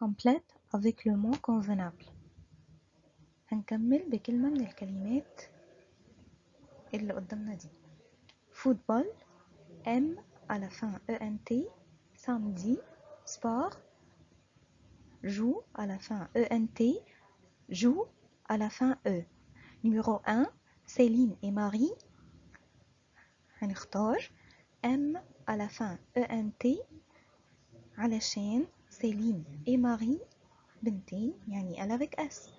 complète avec le mot convenable. هنكمل بكلمة من الكلمات اللي قدامنا دي. football M à la fin ENT. samedi sport joue à la fin ENT. joue à la fin E. numéro 1 Céline et Marie. هنختار M à la fin ENT علشان سيلين et Marie بنتين يعني elle avec S.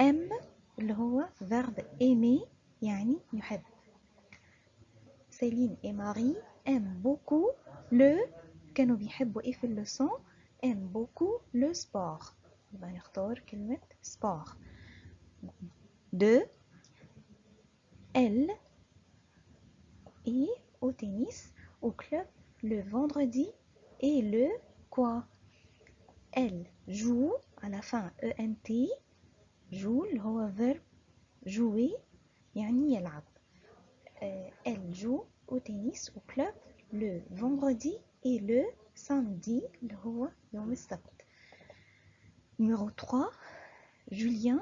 M اللي هو verbe aimer يعني يحب. Céline et Marie aiment beaucoup le كانوا بيحبوا ايه في اللسان aiment beaucoup le sport. يبقى نختار كلمة sport. 2 Elle est au tennis au club le vendredi et le quoi. Elle joue à la fin ENT. joue اللي هو verbe jouer يعني يلعب. Elle joue au tennis au club le vendredi et le samedi اللي هو يوم السبت. numéro 3 Julien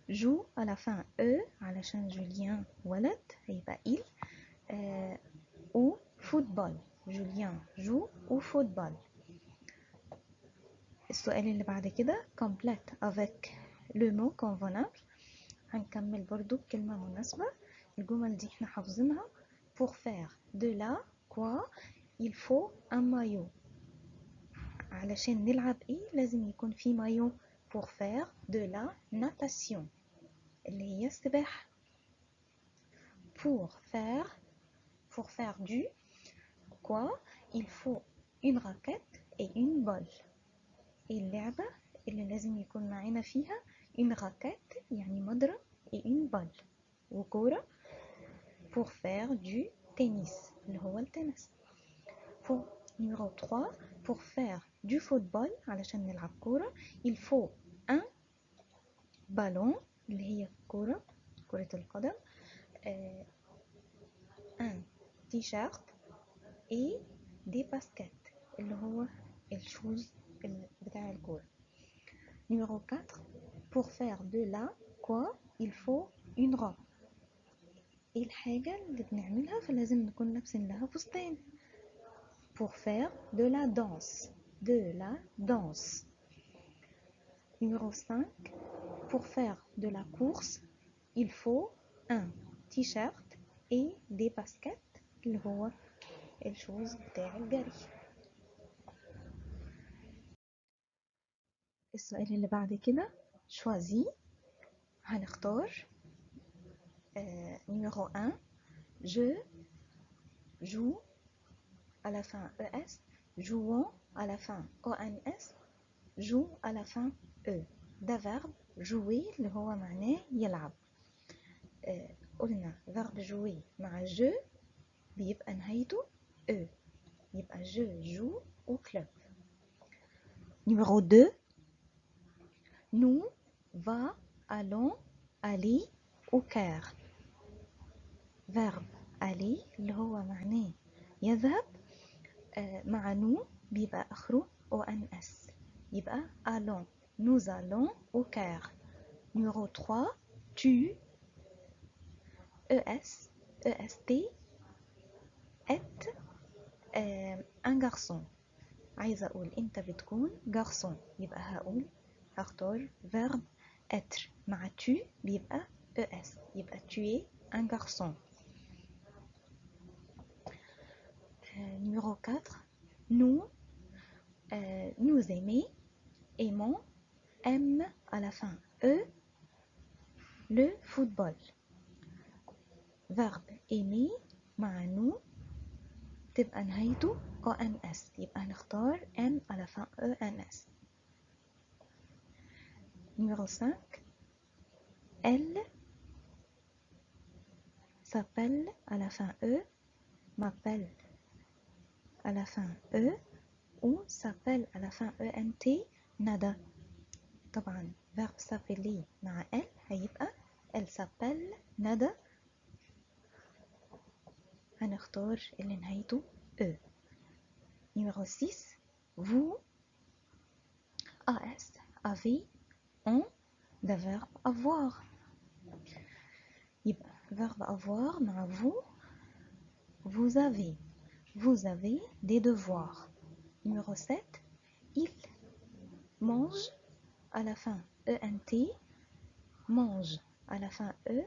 joue à la fin E علشان جوليان ولد هيبقى il. au football. Julien joue au football. السؤال اللي بعد كده complète avec le mot convenable. هنكمل برضو بكلمة مناسبة. الجمل دي احنا حافظينها. pour faire de la quoi il faut un maillot. علشان نلعب ايه لازم يكون في مايو. pour faire de la natation اللي هي السباحة. pour faire du quoi il faut une raquette et une balle. اللعبة اللي لازم يكون معانا فيها une raquette يعني مضرب et une balle وكورة. pour faire du tennis اللي هو التنس. pour numéro 3 pour faire du football علشان نلعب كورة il faut un ballon اللي هي كرة القدم. un t-shirt et des baskets اللي هو الشوز بتاع الكورة. numéro 4 pour faire de la quoi il faut une robe. ايه الحاجة اللي بنعملها فلازم نكون لابسين لها فستان. pour faire de la danse. numéro 5 pour faire de la course il faut un t-shirt et des baskets اللي هو الشوز بتاع الجري. السؤال اللي بعد كده choisis. هنختار numéro 1 je joue à la fin ES jouant à la fin ONS joue à la fin E. ده verbe jouer اللي هو معناه يلعب. قلنا verbe jouer مع je بيبقى نهايته E يبقى je joue au club. numéro 2 nous allons aller au Caire. verbe aller اللي هو معناه يذهب مع nous بيبقى آخره ONS يبقى allons. nous allons au Caire. numéro 3 tu EST est un garçon. عايزة أقول أنت بتكون garçon يبقى هختار verbe être مع tu بيبقى ES يبقى tu es un garçon. numéro 4 nous aimons M à la fin E le football. verbe aimer مع nous تبقى نهايته ONS يبقى هنختار M à la fin ENS. numéro 5 elle s'appelle à la fin E m'appelle à la fin E ou s'appelle à la fin ENT ندى. طبعا verbe s'appeler مع elle هيبقى elle s'appelle ندى. هنختار اللي نهايته E. numéro 6 vous, as, avez, on, ده verbe avoir. يبقى verbe avoir مع vous, vous avez des devoirs. Numéro 7, il mange à la fin ENT, mange à la fin E,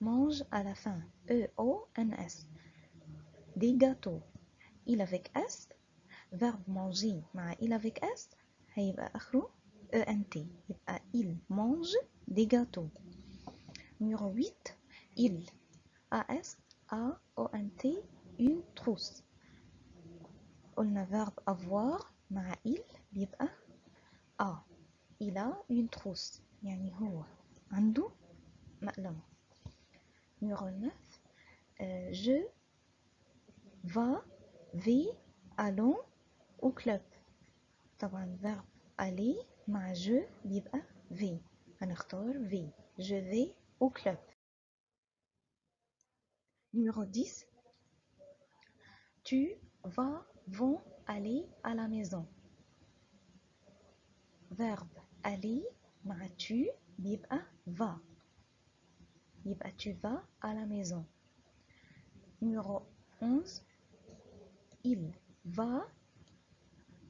mange à la fin EONS. Des gâteaux. Il avec S, verbe manger مع il avec S هيبقى آخره ENT. يبقى il mange des gâteaux. Numéro 8, il ASAONT une trousse. قلنا verbe avoir مع il بيبقى A. Il a une trousse يعني هو عنده مقلمة. Numéro 9, je vais allons au club. طبعا verbe aller مع je بيبقى vais. هنختار vais. Je vais au club. Numéro 10, tu vont aller à la maison. Verbe aller مع tu بيبقى va. يبقى tu vas à la maison. Numéro 11, il va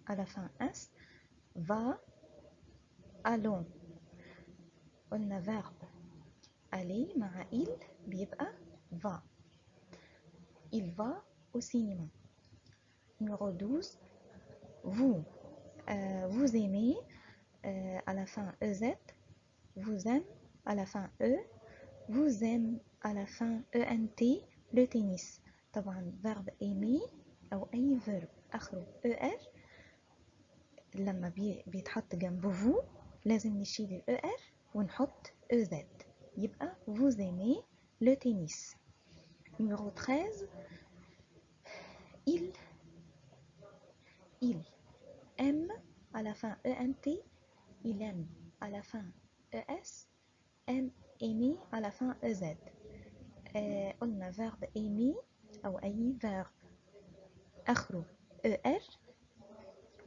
à la fin S, va, allons. قلنا verbe aller مع il بيبقى va. Il va au cinéma. Numéro 12, vous aimez à la fin EZ, vous aime à la fin E, vous aime à la fin ENT le tennis. طبعا verbe aimer أو أي verbe آخره ER لما بيتحط جنب vous لازم نشيل ال ER ونحط EZ يبقى vous aimez le tennis. Numéro 13, il aime à la fin ENT, il aime à la fin ES, aime aimer à la fin EZ. قلنا verbe aimer أو أي verbe آخره ER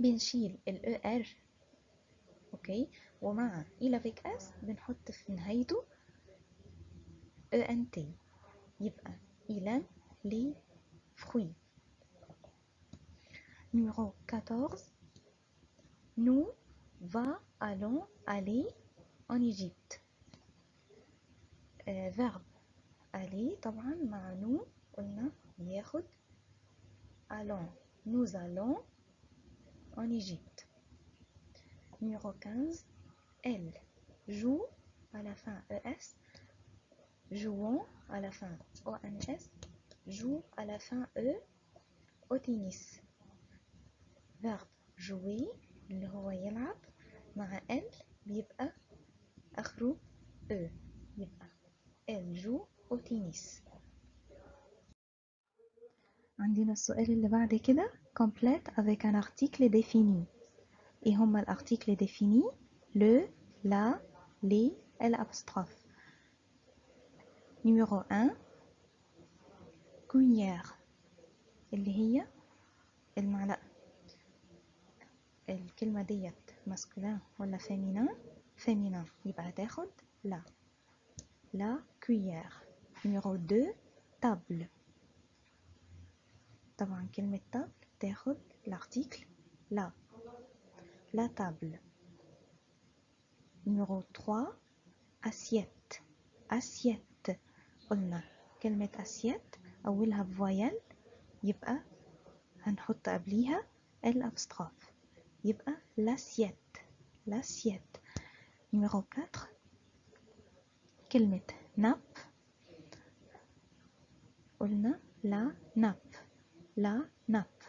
بنشيل ال ER أوكي ومع il avec S بنحط في نهايته ENT يبقى il aime les fruits. Numéro 14, nous allons aller en Égypte. verbe aller طبعا مع nous قلنا بياخد allons. Nous allons en Égypte. Numéro 15, elle joue à la fin ES, jouons à la fin ONS, joue à la fin E au tennis. verbe jouer اللي هو يلعب مع elle بيبقى آخره E يبقى elle joue au tennis. عندنا السؤال اللي بعد كده complète avec un article défini. Et هما الارتيكل défini le, la, les et l'apostrophe. Numéro 1, cuillère اللي هي المعلقة. الكلمة ديت masculin ولا féminin يبقى هتاخد la cuillère. Numéro 2, table. طبعا كلمة table تاخد l'article la table. Numéro 3, assiette. قلنا كلمة assiette أولها بفويل يبقى هنحط قبليها الأبستراف يبقى l'assiette. Numéro 4, كلمة nappe قلنا la nappe.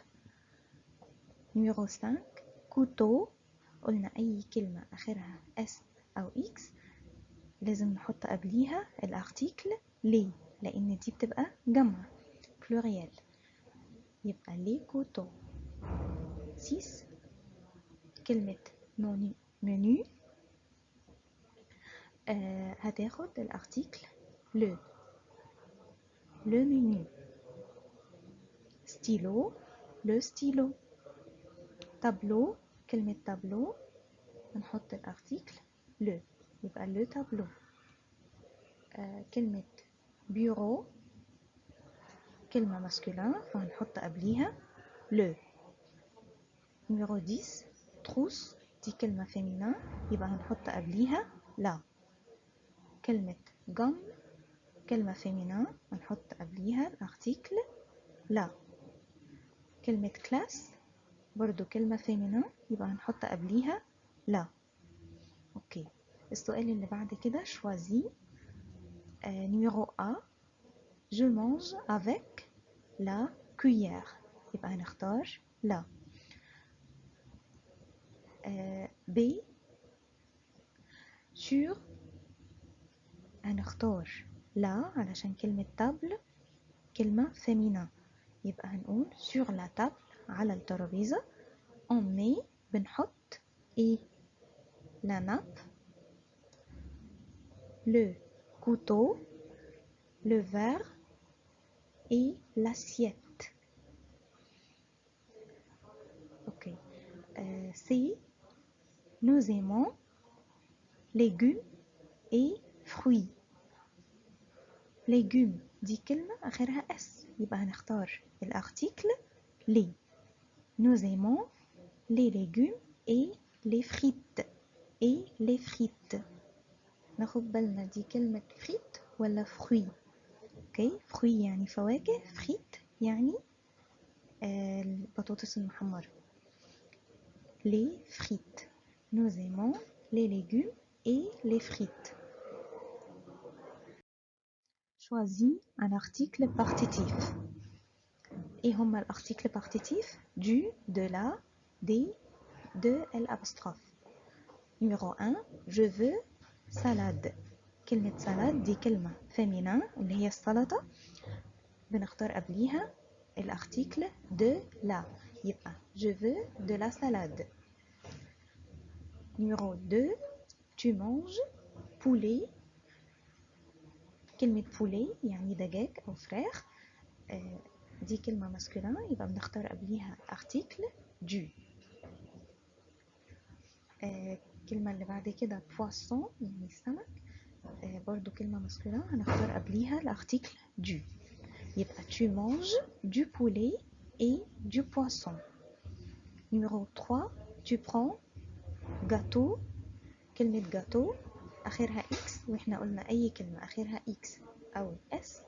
Numéro 5, couteau قلنا أي كلمة آخرها S أو X لازم نحط قبليها الارتيكل لي لأن دي بتبقى جمع بلوريال يبقى لي كوتو. 6, كلمة منو هتاخد الارتيكل le menu. stylo le stylo. تابلو، كلمة تابلو نحط الارتيكل لو، يبقى لو تابلو. كلمة بيرو كلمة ماسكولين فهنحط قبليها لو. نيميرو 10 تروس دي كلمة فيمينين يبقى هنحط قبليها لا. كلمة جم كلمة فيمينين هنحط قبليها الارتيكل لا. كلمة كلاس برضو كلمة فيمينين يبقى هنحط قبليها لا. اوكي. السؤال اللي بعد كده شوازي. نيميرو A je mange avec la cuillère يبقى هنختار لا. B sur هنختار لا علشان كلمة تابل كلمة فيمينا يبقى هنقول sur la table على الترابيزة on met بنحط ايه la nappe le couteau le verre et l'assiette. Ok. C nous aimons légumes et fruits. légumes دي كلمة آخرها اس يبقى هنختار الارتيكل لي. nous aimons les légumes et les frites et les frites. ناخد بالنا دي كلمة فريت ولا فروي. اوكي فروي يعني فواكه، فريت يعني البطاطس المحمرة. les frites nous aimons les légumes et les frites. choisis un article partitif. ايه هما الارتيكل partitif؟ du, de la, des, de الابستراف. numéro 1 je veux salade. كلمة salade دي كلمة féminin اللي هي السلطة بنختار قبليها الارتيكل de la يبقى je veux de la salade. numéro 2 tu manges poulet. كلمة poulet يعني دجاج أو فراخ دي كلمة ماسكولين يبقى بنختار قبليها ارتيكل du. الكلمة اللي بعد كده poisson يعني السمك برضو كلمة ماسكولين هنختار قبليها الارتيكل du. يبقى tu manges du poulet et du poisson. numéro 3 tu prends gâteau. كلمة gâteau آخرها x وإحنا قلنا أي كلمة آخرها x أو s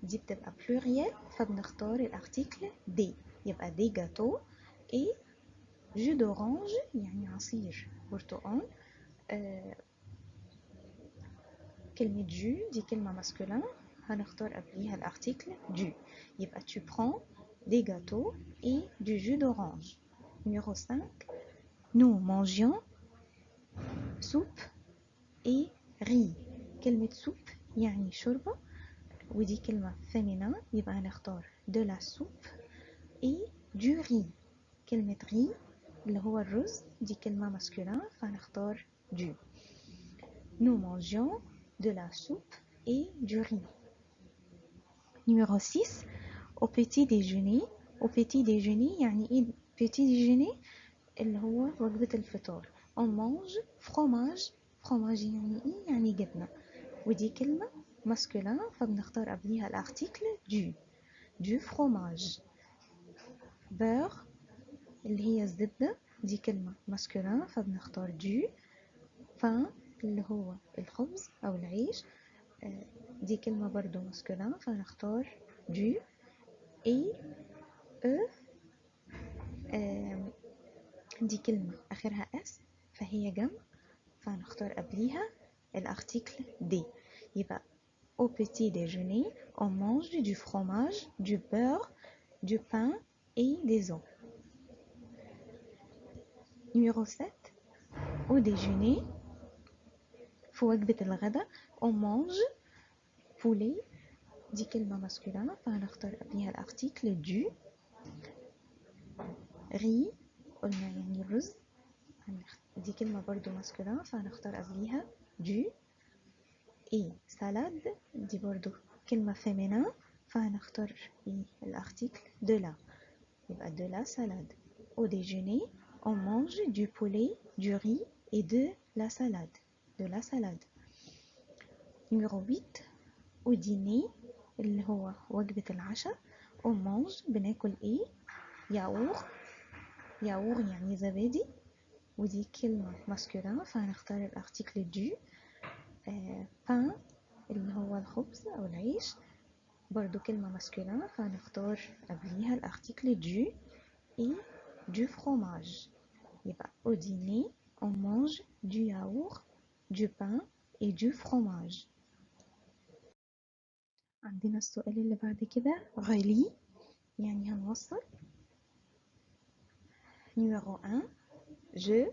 دي بتبقى pluriel فبنختار الارتيكل دي يبقى دي gâteau et jus d'orange يعني عصير برتقال. كلمة jus دي كلمة ماسكولين هنختار قبليها الارتيكل du يبقى tu prends des gâteaux et du jus d'orange. numéro 5 nous mangions soupe et riz. كلمة soupe يعني شوربة ودي كلمة féminin يبقى هنختار de la soupe et du riz. كلمة riz اللي هو الرز دي كلمة masculin فهنختار du. nous mangions de la soupe et du riz. numéro 6 au petit déjeuner. au petit déjeuner يعني ايه petit déjeuner اللي هو وجبة الفطار. on mange fromage. fromage يعني ايه يعني جبنة ودي كلمة masculin فبنختار قبليها الارتيكل du fromage. beurre اللي هي الزبدة دي كلمة masculin فبنختار du. pain اللي هو الخبز أو العيش دي كلمة برضو masculin فنختار du. et œuf دي كلمة آخرها s فهي جمع فهنختار قبليها الارتيكل دي. يبقى au petit déjeuner on mange du fromage, du beurre, du pain et des œufs. numéro 7 au déjeuner في وجبة الغداء on mange poulet دي كلمة masculin فهنختار قبليها الارتيكل du. riz قلنا يعني الرز دي كلمة برضو masculin فهنختار قبليها du. et salade دي برضو كلمة féminin فهنختار الارتيكل de la يبقى de la salade. au déjeuner On mange du poulet, du riz et de la salade. De la salade. Numéro 8. Au dîner اللي هو وجبة العشاء on mange بناكل ايه؟ ياور. ياور يعني زبادي، ودي كلمة ماسكولين فهنختار الارتيكل دو. بان اللي هو الخبز أو العيش، برضو كلمة ماسكولين فهنختار قبليها الارتيكل دو et du fromage. يبقى au dîner on mange du yaourt, du pain et du fromage. عندنا السؤال اللي بعد كده غالي يعني هنوصل. numéro 1 je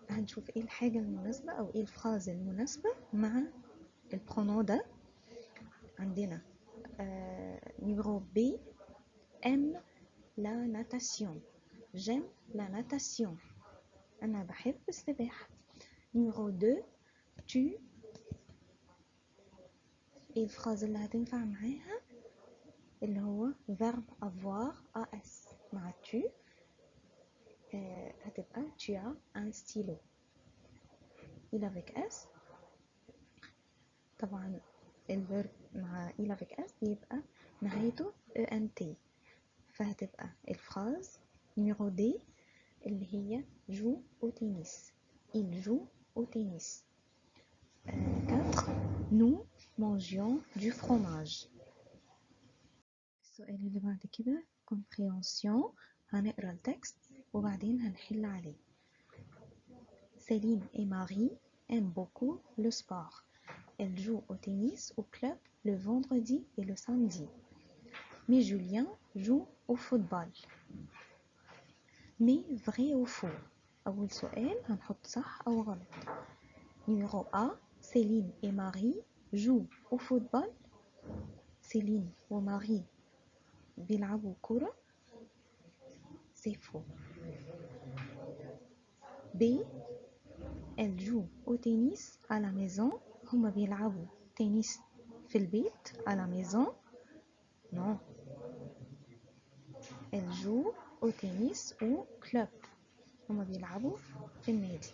هنشوف ايه الحاجة المناسبة او ايه الفراز المناسبة مع البرونو ده. عندنا numéro B aime la natation. j'aime la natation. أنا بحب السباحة. numéro 2 tu ايه الفراز اللي هتنفع معاها اللي هو verbe avoir as مع tu هتبقى tu as un stylo. il avec s طبعا الفيرب مع il avec s بيبقى نهايته ent فهتبقى الفراز numéro D اللي هي joue au tennis. il joue au tennis. 4 nous mangions du fromage. السؤال اللي بعد كده compréhension. هنقرا التكست وبعدين هنحل عليه. Céline et Marie aiment beaucoup le sport. Elles jouent au tennis au club le vendredi et le samedi. Mais Julien joue au football. Mais vrai ou faux؟ أول سؤال هنحط صح أو غلط. numéro A Céline et Marie jouent au football. Céline وماري بيلعبوا كرة. c'est faux. B elles jouent au tennis à la maison. هما بيلعبوا تنس في البيت à la maison. non. elles jouent au tennis au club. هما بيلعبوا في النادي.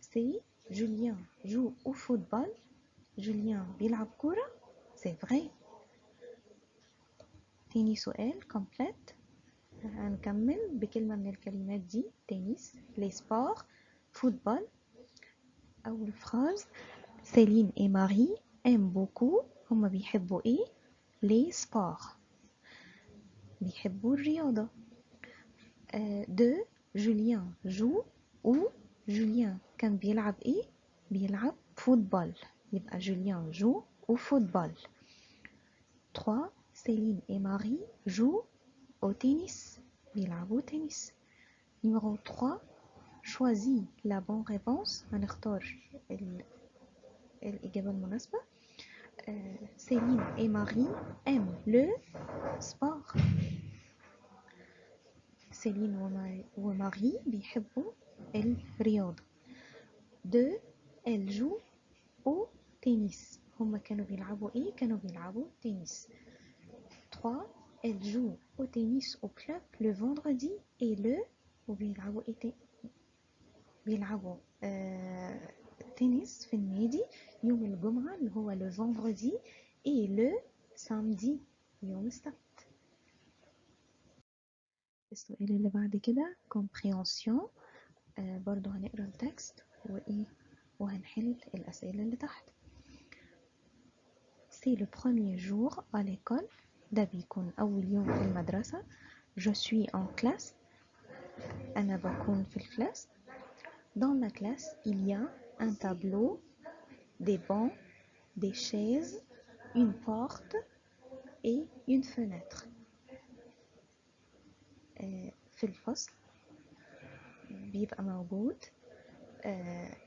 C Julien joue au football. جوليان بيلعب كرة. c'est vrai. تاني سؤال complète. هنكمل بكلمة من الكلمات دي تنس les sports football. أول phrase Céline et Marie aiment beaucoup. هما بيحبوا ايه؟ les sports بيحبوا الرياضة. 2 جوليان جو و جوليان كان بيلعب ايه؟ بيلعب فوتبول يبقى جوليان جو au football. 3 Céline et Marie jouent au tennis. بيلعبوا تنس. numéro 3 choisis la bonne réponse. هنختار الإجابة المناسبة. Céline et Marie aiment le sport. سيلين وماري بيحبوا الرياضة. 2 elles jouent au tennis. هما كانوا بيلعبوا ايه؟ كانوا بيلعبوا تنس. 3 elles jouent au tennis au club le vendredi et le وبيلعبوا ايه بيلعبوا تنس في النادي يوم الجمعة اللي هو le vendredi et le samedi يوم السبت. السؤال اللي بعد كده compréhension. برضو هنقرا التكست وهنحل الأسئلة اللي تحت. c'est le premier jour à l'école. ده بيكون أول يوم في المدرسة. je suis en classe. أنا بكون في الكلاس. dans la classe il y a un tableau, des bancs, des chaises, une porte et une fenêtre. في الفصل بيبقى موجود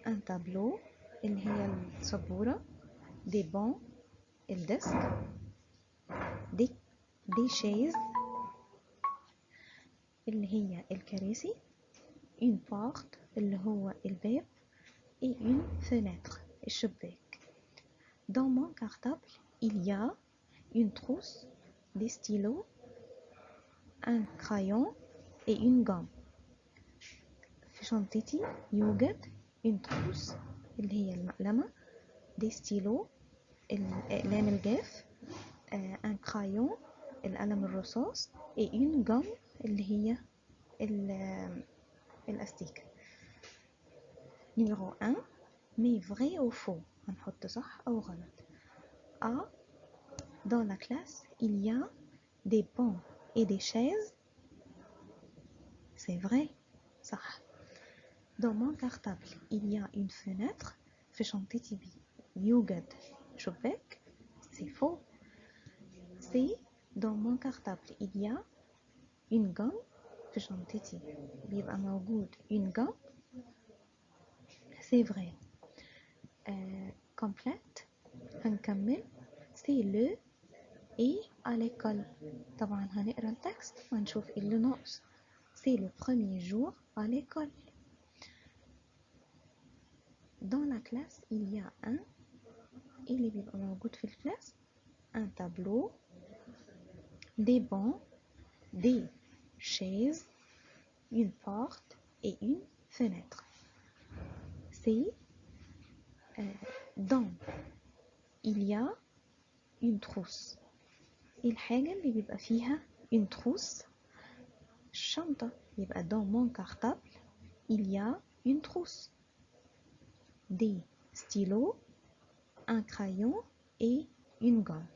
un tableau اللي هي السبورة, des bancs الديسك, des chaises اللي هي الكراسي, une porte اللي هو الباب et une fenêtre الشباك. dans mon cartable il y a une trousse, des stylos, un crayon et une gomme. في شنطتي يوجد une trousse اللي هي المقلمة، des stylos الأقلام الجاف، un crayon القلم الرصاص et une gomme اللي هي الأستيك. numéro 1 mais vrai ou faux، هنحط صح أو غلط. A. Dans la classe il y a des bancs et des chaises. C'est vrai، صح. Dans mon cartable il y a une fenêtre. في شنطتي يوجد شباك. C'est faux. C'est dans mon cartable il y a une gomme. في شنطتي بيبقى موجود une gomme. C'est vrai. Complète هنكمل. C'est le et à l'école. طبعا هنقرا التكست وهنشوف اللي ناقص. C'est le premier jour à l'école. Dans la classe il y a un اللي بيبقى موجود في الكلاس un tableau, des bancs, des chaises, une porte et une fenêtre. C'est dans il y a une trousse. الحاجة اللي بيبقى فيها une trousse الشنطة، يبقى dans mon cartable il y a une trousse, des stylos, un crayon et une gomme.